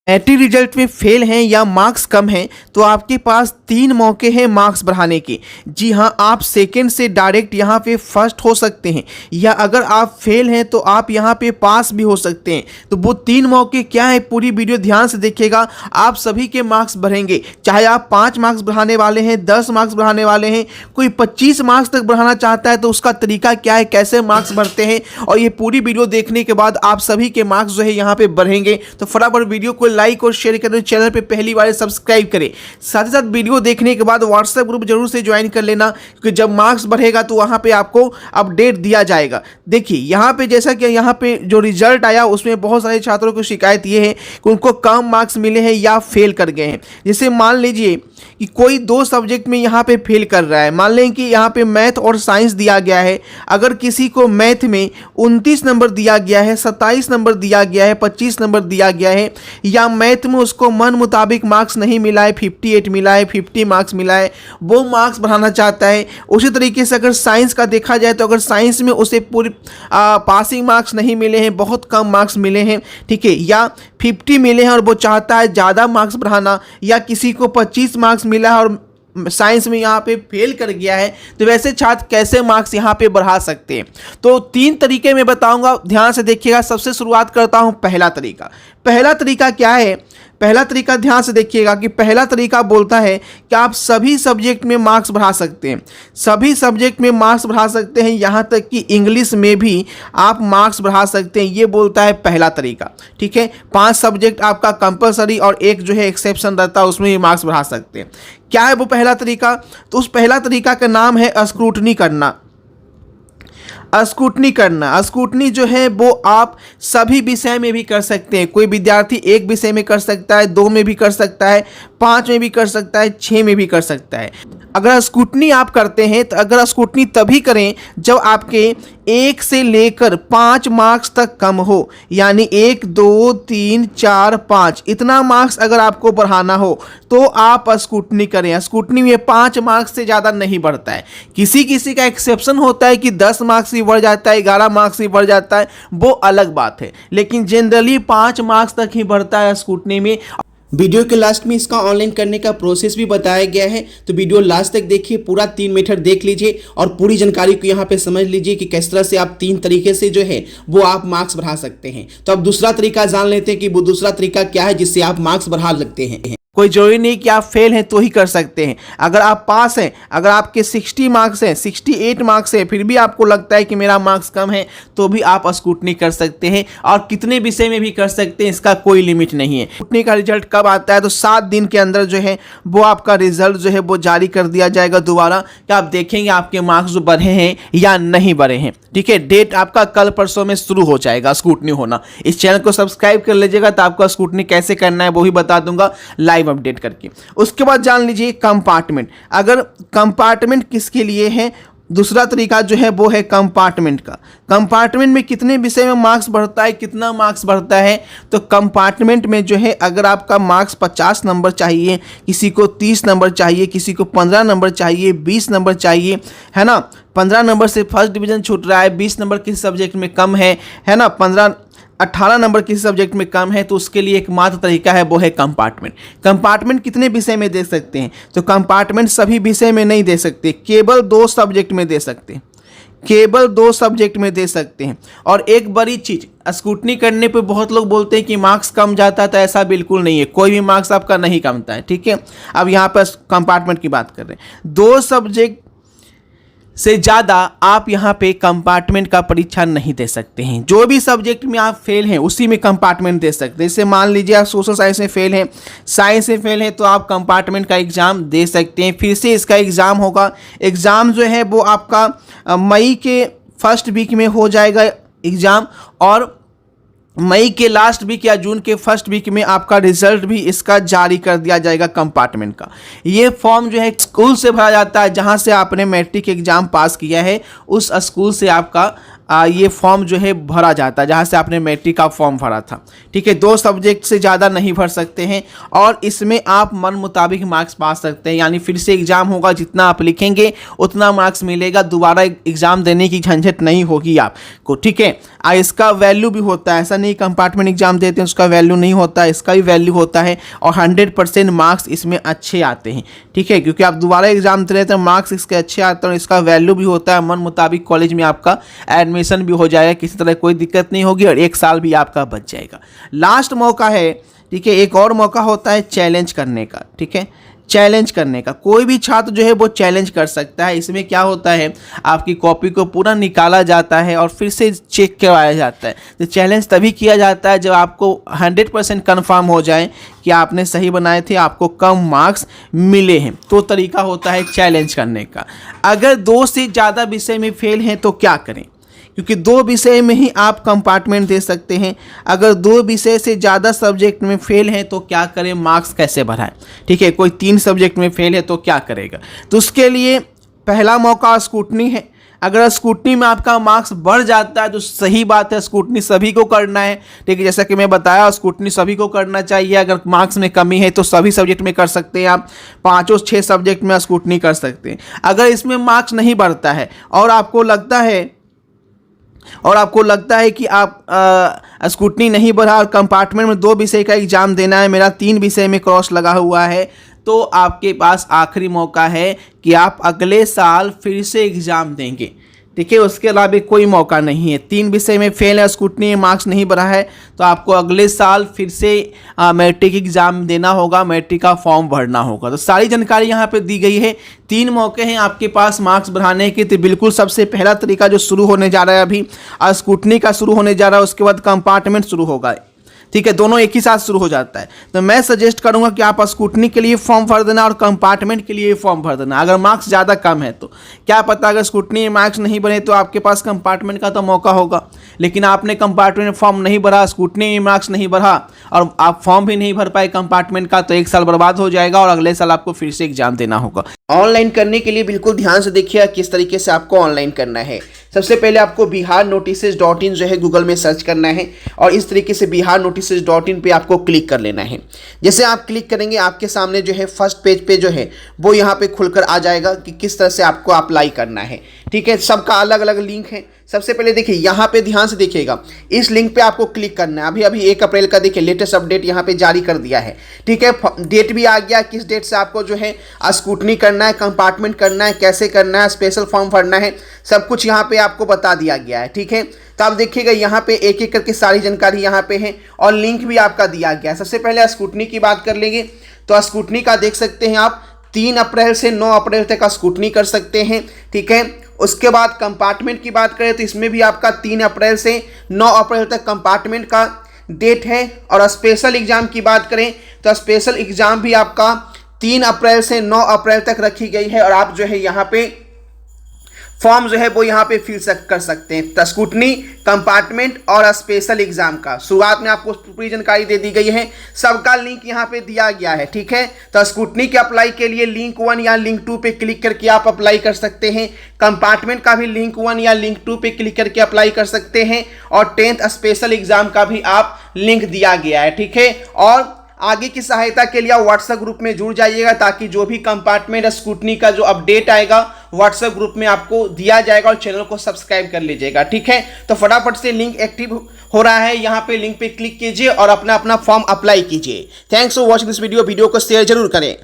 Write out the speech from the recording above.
Matric result में fail हैं या मार्क्स कम हैं तो आपके पास 3 मौके हैं मार्क्स बढ़ाने के। जी हाँ, आप सेकंड से डायरेक्ट यहाँ पे फर्स्ट हो सकते हैं, या अगर आप फेल हैं तो आप यहाँ पे पास भी हो सकते हैं। तो वो 3 मौके क्या है, पूरी वीडियो ध्यान से देखिएगा। आप सभी के मार्क्स बढ़ेंगे, चाहे आप 5 मार्क्स बढ़ाने वाले हैं, 10 मार्क्स बढ़ाने वाले हैं, कोई 25 मार्क्स तक बढ़ाना चाहता है तो उसका तरीका क्या है, कैसे मार्क्स बढ़ते हैं, और ये पूरी वीडियो देखने के बाद आप सभी के मार्क्स जो है यहाँ पे बढ़ेंगे। तो फटाफट वीडियो को लाइक और शेयर करें, चैनल पे पहली बार सब्सक्राइब करें। साथ ही साथ वीडियो देखने के बाद व्हाट्सएप ग्रुप जरूर से ज्वाइन कर लेना, क्योंकि जब मार्क्स बढ़ेगा तो वहां पे आपको अपडेट दिया जाएगा। देखिए यहाँ पे जैसा कि यहाँ पे जो रिजल्ट आया उसमें बहुत सारे छात्रों को शिकायत ये है कि उनको कम मार्क्स मिले हैं या फेल कर गए हैं। जैसे मान लीजिए कि कोई 2 सब्जेक्ट में यहाँ पे फेल कर रहा है, मान लें कि यहाँ पे मैथ और साइंस दिया गया है। अगर किसी को मैथ में 29 नंबर दिया गया है, 27 नंबर दिया गया है, 25 नंबर दिया गया है, या मैथ में उसको मन मुताबिक मार्क्स नहीं मिला है, 58 मिला है, 50 मार्क्स मिला है, वो मार्क्स बढ़ाना चाहता है। उसी तरीके से अगर साइंस का देखा जाए तो अगर साइंस में उसे पूरी पासिंग मार्क्स नहीं मिले हैं, बहुत कम मार्क्स मिले हैं, ठीक है, या 50 मिले हैं और वो चाहता है ज़्यादा मार्क्स बढ़ाना, या किसी को 25 मार्क्स मिला है और साइंस में यहाँ पे फेल कर गया है, तो वैसे छात्र कैसे मार्क्स यहाँ पे बढ़ा सकते हैं। तो 3 तरीके मैं बताऊंगा, ध्यान से देखिएगा। सबसे शुरुआत करता हूँ पहला तरीका। पहला तरीका क्या है, पहला तरीका ध्यान से देखिएगा कि पहला तरीका बोलता है कि आप सभी सब्जेक्ट में मार्क्स बढ़ा सकते हैं, सभी सब्जेक्ट में मार्क्स बढ़ा सकते हैं, यहाँ तक कि इंग्लिश में भी आप मार्क्स बढ़ा सकते हैं। ये बोलता है पहला तरीका, ठीक है। 5 सब्जेक्ट आपका कंपलसरी और एक जो है एक्सेप्शन रहता है, उसमें भी मार्क्स बढ़ा सकते हैं। क्या है वो पहला तरीका? तो उस पहला तरीका का नाम है स्क्रूटनी करना। स्क्रूटनी करना, स्क्रूटनी जो है वो आप सभी विषय में भी कर सकते हैं। कोई विद्यार्थी एक विषय में कर सकता है, 2 में भी कर सकता है, 5 में भी कर सकता है, 6 में भी कर सकता है। अगर स्क्रूटनी आप करते हैं तो अगर स्क्रूटनी तभी करें जब आपके 1 से लेकर 5 मार्क्स तक कम हो, यानी 1, 2, 3, 4, 5 इतना मार्क्स अगर आपको बढ़ाना हो तो आप स्क्रूटनी करें। स्क्रूटनी में 5 मार्क्स से ज़्यादा नहीं बढ़ता है। किसी किसी का एक्सेप्शन होता है कि 10 मार्क्स भी बढ़ जाता है, 11 मार्क्स भी बढ़ जाता है, वो अलग बात है, लेकिन जनरली 5 मार्क्स तक ही बढ़ता है स्क्रूटनी में। वीडियो के लास्ट में इसका ऑनलाइन करने का प्रोसेस भी बताया गया है, तो वीडियो लास्ट तक देखिए, पूरा 3 मेथड देख लीजिए और पूरी जानकारी को यहाँ पे समझ लीजिए कि किस तरह से आप 3 तरीके से जो है वो आप मार्क्स बढ़ा सकते हैं। तो अब दूसरा तरीका जान लेते हैं कि वो दूसरा तरीका क्या है जिससे आप मार्क्स बढ़ा सकते हैं। कोई जरूरी नहीं कि आप फेल हैं तो ही कर सकते हैं। अगर आप पास हैं, अगर आपके 60 मार्क्स हैं, 68 मार्क्स हैं, फिर भी आपको लगता है कि मेरा मार्क्स कम है, तो भी आप स्क्रूटनी कर सकते हैं और कितने विषय में भी कर सकते हैं, इसका कोई लिमिट नहीं है। स्क्रूटनी का रिजल्ट कब आता है? तो 7 दिन के अंदर जो है वो आपका रिजल्ट जो है वो जारी कर दिया जाएगा दोबारा, कि आप देखेंगे आपके मार्क्स जो बढ़े हैं या नहीं बढ़े हैं, ठीक है। डेट आपका कल परसों में शुरू हो जाएगा स्क्रूटनी होना। इस चैनल को सब्सक्राइब कर लीजिएगा, तो आपको स्क्रूटनी कैसे करना है वो भी बता दूंगा लाइव अपडेट करके। उसके बाद जान लीजिए कंपार्टमेंट। अगर कंपार्टमेंट किसके लिए है, दूसरा तरीका जो है वो है कंपार्टमेंट का। कंपार्टमेंट में कितने विषय में मार्क्स बढ़ता है, कितना मार्क्स बढ़ता है? तो कंपार्टमेंट में जो है अगर आपका मार्क्स 50 नंबर चाहिए, किसी को 30 नंबर चाहिए, किसी को 15 नंबर चाहिए, 20 नंबर चाहिए, है ना। 15 नंबर से फर्स्ट डिवीजन छूट रहा है, 20 नंबर किसी सब्जेक्ट में कम है ना, 18 नंबर किसी सब्जेक्ट में कम है, तो उसके लिए एकमात्र तरीका है वो है कंपार्टमेंट। कंपार्टमेंट कितने विषय में दे सकते हैं? तो कंपार्टमेंट सभी विषय में नहीं दे सकते, केवल 2 सब्जेक्ट में दे सकते हैं, केवल 2 सब्जेक्ट में दे सकते हैं। और एक बड़ी चीज, स्क्रूटनी करने पे बहुत लोग बोलते हैं कि मार्क्स कम जाता है, तो ऐसा बिल्कुल नहीं है, कोई भी मार्क्स आपका नहीं कमता है, ठीक है। अब यहाँ पर कंपार्टमेंट की बात कर रहे हैं, 2 सब्जेक्ट से ज़्यादा आप यहाँ पे कंपार्टमेंट का परीक्षा नहीं दे सकते हैं। जो भी सब्जेक्ट में आप फेल हैं उसी में कंपार्टमेंट दे सकते हैं। जैसे मान लीजिए आप सोशल साइंस में फेल हैं, साइंस में फेल हैं, तो आप कंपार्टमेंट का एग्ज़ाम दे सकते हैं। फिर से इसका एग्ज़ाम होगा, एग्ज़ाम जो है वो आपका मई के फर्स्ट वीक में हो जाएगा एग्ज़ाम, और मई के लास्ट वीक या जून के फर्स्ट वीक में आपका रिजल्ट भी इसका जारी कर दिया जाएगा कंपार्टमेंट का। ये फॉर्म जो है स्कूल से भरा जाता है, जहां से आपने मैट्रिक एग्जाम पास किया है उस स्कूल से आपका ये फॉर्म जो है भरा जाता है, जहाँ से आपने मैट्रिक का फॉर्म भरा था। ठीक है, 2 सब्जेक्ट से ज़्यादा नहीं भर सकते हैं और इसमें आप मन मुताबिक मार्क्स पा सकते हैं, यानी फिर से एग्ज़ाम होगा, जितना आप लिखेंगे उतना मार्क्स मिलेगा, दोबारा एग्ज़ाम देने की झंझट नहीं होगी आपको। ठीक है, इसका वैल्यू भी होता है, ऐसा नहीं कंपार्टमेंट एग्जाम देते हैं उसका वैल्यू नहीं होता, इसका भी वैल्यू होता है और 100% मार्क्स इसमें अच्छे आते हैं। ठीक है, क्योंकि आप दोबारा एग्जाम दे रहे हैं तो मार्क्स इसके अच्छे आते हैं और इसका वैल्यू भी होता है। मन मुताबिक कॉलेज में आपका एडमिशन भी हो जाएगा, किसी तरह कोई दिक्कत नहीं होगी और 1 साल भी आपका बच जाएगा। लास्ट मौका है, ठीक है, एक और मौका होता है चैलेंज करने का। ठीक है, चैलेंज करने का, कोई भी छात्र जो है वो चैलेंज कर सकता है। इसमें क्या होता है, आपकी कॉपी को पूरा निकाला जाता है और फिर से चेक करवाया जाता है। तो चैलेंज तभी किया जाता है जब आपको 100% कन्फर्म हो जाए कि आपने सही बनाए थे, आपको कम मार्क्स मिले हैं, तो तरीका होता है चैलेंज करने का। अगर 2 से ज़्यादा विषय में फेल हैं तो क्या करें, क्योंकि 2 विषय में ही आप कंपार्टमेंट दे सकते हैं। अगर 2 विषय से ज़्यादा सब्जेक्ट में फेल हैं तो क्या करें, मार्क्स कैसे बढ़ाएं। ठीक है, कोई 3 सब्जेक्ट में फेल है तो क्या करेगा, तो उसके लिए पहला मौका स्क्रूटनी है। अगर स्क्रूटनी में आपका मार्क्स बढ़ जाता है तो सही बात है, स्क्रूटनी सभी को करना है। ठीक है, जैसा कि मैं बताया, स्क्रूटनी सभी को करना चाहिए। अगर मार्क्स में कमी है तो सभी सब्जेक्ट में कर सकते हैं आप, 5-6 सब्जेक्ट में स्क्रूटनी कर सकते हैं। अगर इसमें मार्क्स नहीं बढ़ता है और आपको लगता है कि आप स्क्रूटनी नहीं बढ़ा और कंपार्टमेंट में 2 विषय का एग्जाम देना है, मेरा 3 विषय में क्रॉस लगा हुआ है, तो आपके पास आखिरी मौका है कि आप अगले साल फिर से एग्ज़ाम देंगे। ठीक है, उसके अलावा कोई मौका नहीं है। 3 विषय में फेल है, स्क्रूटनी में मार्क्स नहीं बढ़ा है, तो आपको अगले साल फिर से मैट्रिक एग्ज़ाम देना होगा, मैट्रिक का फॉर्म भरना होगा। तो सारी जानकारी यहाँ पे दी गई है। 3 मौके हैं आपके पास मार्क्स बढ़ाने के। तो बिल्कुल सबसे पहला तरीका जो शुरू होने जा रहा है अभी, स्क्रूटनी का शुरू होने जा रहा है, उसके बाद कंपार्टमेंट शुरू होगा। ठीक है, दोनों एक ही साथ शुरू हो जाता है। तो मैं सजेस्ट करूंगा कि आप स्क्रूटनी के लिए फॉर्म भर देना और कंपार्टमेंट के लिए फॉर्म भर देना। अगर मार्क्स ज़्यादा कम है तो क्या पता, अगर स्क्रूटनी में मार्क्स नहीं बने तो आपके पास कंपार्टमेंट का तो मौका होगा, लेकिन आपने कंपार्टमेंट फॉर्म नहीं भरा, स्क्रूटनी में मार्क्स नहीं बढ़ा और आप फॉर्म भी नहीं भर पाए कंपार्टमेंट का, तो 1 साल बर्बाद हो जाएगा और अगले साल आपको फिर से एग्जाम देना होगा। ऑनलाइन करने के लिए बिल्कुल ध्यान से देखिए किस तरीके से आपको ऑनलाइन करना है। सबसे पहले आपको biharnotices.in जो है गूगल में सर्च करना है और इस तरीके से biharnotices.in पे आपको क्लिक कर लेना है। जैसे आप क्लिक करेंगे आपके सामने जो है फर्स्ट पेज पे जो है वो यहाँ पे खुलकर आ जाएगा कि किस तरह से आपको अप्लाई करना है। ठीक है, सबका अलग अलग लिंक है। सबसे पहले देखिए यहाँ पे ध्यान से देखिएगा, इस लिंक पे आपको क्लिक करना है। अभी 1 अप्रैल का देखिए लेटेस्ट अपडेट यहाँ पे जारी कर दिया है। ठीक है, डेट भी आ गया, किस डेट से आपको जो है स्क्रूटनी करना है, कंपार्टमेंट करना है, कैसे करना है, स्पेशल फॉर्म भरना है, सब कुछ यहाँ पे आपको बता दिया गया है। ठीक है, तो आप देखिएगा यहाँ पे एक एक करके सारी जानकारी यहाँ पे है और लिंक भी आपका दिया गया है। सबसे पहले स्क्रूटनी की बात कर लेंगे तो स्क्रूटनी का देख सकते हैं आप 3 अप्रैल से 9 अप्रैल तक का स्क्रूटनी कर सकते हैं। ठीक है, उसके बाद कंपार्टमेंट की बात करें तो इसमें भी आपका 3 अप्रैल से 9 अप्रैल तक कंपार्टमेंट का डेट है। और स्पेशल एग्जाम की बात करें तो स्पेशल एग्जाम भी आपका 3 अप्रैल से 9 अप्रैल तक रखी गई है और आप जो है यहाँ पे फॉर्म जो है वो यहाँ पे फिल कर सकते हैं। स्क्रूटनी, कंपार्टमेंट और स्पेशल एग्जाम का शुरुआत में आपको पूरी जानकारी दे दी गई है, सबका लिंक यहाँ पे दिया गया है। ठीक है, तो स्क्रूटनी के अप्लाई के लिए लिंक 1 या लिंक 2 पे क्लिक करके आप अप्लाई कर सकते हैं। कंपार्टमेंट का भी लिंक 1 या लिंक 2 पे क्लिक करके अप्लाई कर सकते हैं और 10th स्पेशल एग्जाम का भी आप लिंक दिया गया है। ठीक है, और आगे की सहायता के लिए व्हाट्सएप ग्रुप में जुड़ जाइएगा ताकि जो भी कंपार्टमेंट स्क्रूटनी का जो अपडेट आएगा व्हाट्सएप ग्रुप में आपको दिया जाएगा और चैनल को सब्सक्राइब कर लीजिएगा। ठीक है, तो फटाफट से लिंक एक्टिव हो रहा है, यहाँ पे लिंक पे क्लिक कीजिए और अपना फॉर्म अप्लाई कीजिए। Thanks for watching this video को शेयर जरूर करें।